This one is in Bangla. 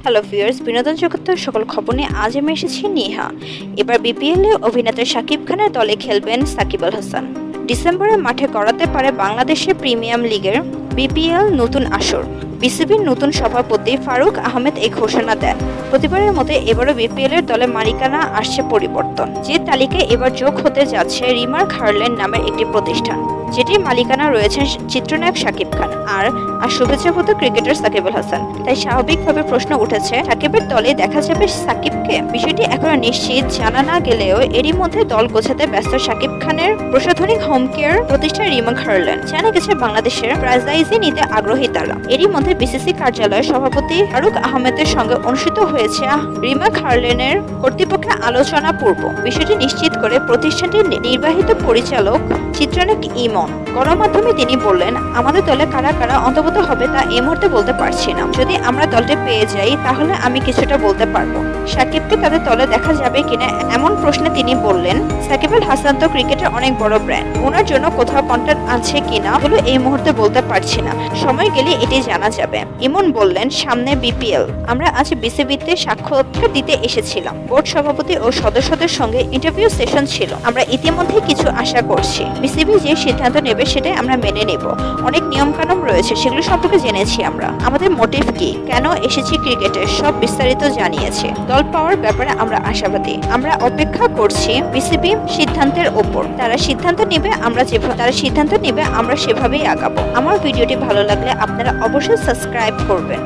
হ্যালো ভিউয়ার্স, বিনোদন জগতের সকল খবর নিয়ে আজ আমি এসেছি নিহা। এবার বিপিএল-এ অভিনেতা শাকিব খানের দলে খেলবেন সাকিব আল হাসান। ডিসেম্বরে মাঠে গড়াতে পারে বাংলাদেশের প্রিমিয়ার লিগের বিপিএল নতুন আসর। বিসিবির নতুন সভাপতি ফারুক আহমেদ এই ঘোষণা দেন। প্রতিবারের মতো এবারও বিপিএল-এর দলে মালিকানা আসছে পরিবর্তন। যে তালিকায় এবার যোগ হতে যাচ্ছে রিমার্ক হার্লেন নামের একটি প্রতিষ্ঠান, যেটির মালিকানা রয়েছেন চিত্রনায়ক শাকিব খান আর শুভেচ্ছাপত্র ক্রিকেটার সাকিব আল হাসান। তাই স্বাভাবিকভাবে প্রশ্ন উঠেছে, সাকিবের দলে দেখা যাবে সাকিবকে? বিষয়টি এখনো নিশ্চিত জানা না গেলেও এরই মধ্যে দল গোছাতে ব্যস্ত শাকিব খানের প্রসাধনিক হোম কেয়ার প্রতিষ্ঠান রিমার্ক হার্লেন। জানা গেছে বাংলাদেশের ফ্র্যাঞ্চাইজি নিতে আগ্রহী তারা। এরই মধ্যে বিসিসি কার্যালয়ের সভাপতি ফারুক আহমেদের সঙ্গে অনুষ্ঠিত হয়েছে রিমার্ক হার্লেনের কর্তৃপক্ষের আলোচনা পূর্ব। বিষয়টি নিশ্চিত করে প্রতিষ্ঠানটির নির্বাহিত পরিচালক চিত্রনায়ক ইমন। গণমাধ্যমে তিনি বললেন, আমাদের দলে কারা কারা অন্তর্ভুক্ত হবে তা এই মুহূর্তে বলতে পারছি না। যদি আমরা দলটি পেয়ে যাই তাহলে আমি কিছুটা বলতে পারবো। সাকিবকে তাদের দলে দেখা যাবে কিনা এমন প্রশ্নে তিনি বললেন, সাকিব আল হাসান তো ক্রিকেটের অনেক বড় ব্র্যান্ড, ওনার জন্য কোথাও কন্ট্রাক্ট আছে কিনা হলো এই মুহূর্তে বলতে পারছি না, সময় গেলে এটি জানা যাবে। ইমন বললেন, সামনে বিপিএল, আমরা আজ বিসিবিতে সাক্ষাৎকার দিতে এসেছিলাম। বোর্ড সভাপতি ও সদস্যদের সঙ্গে ইন্টারভিউ সেশন ছিল। আমরা ইতিমধ্যে কিছু আশা করছি। বিসিবি যে সিদ্ধান্ত নেবে সেটাই আমরা মেনে নেব। অনেক নিয়ম কানুন রয়েছে, সেগুলো সম্পর্কে জেনেছি আমরা। আমাদের মোটিভ কি, কেন এসেছি ক্রিকেটের সব বিস্তারিত জানিয়েছে। দল পাওয়ার ব্যাপারে আমরা আশাবাদী। আমরা অপেক্ষা করছি বিসিবি সিদ্ধান্তের ওপর। তারা সিদ্ধান্ত নেবে আমরা সেভাবেই আগাবো। আমার ভিডিওটি ভালো লাগলে আপনারা অবশ্যই সাবস্ক্রাইব করবেন।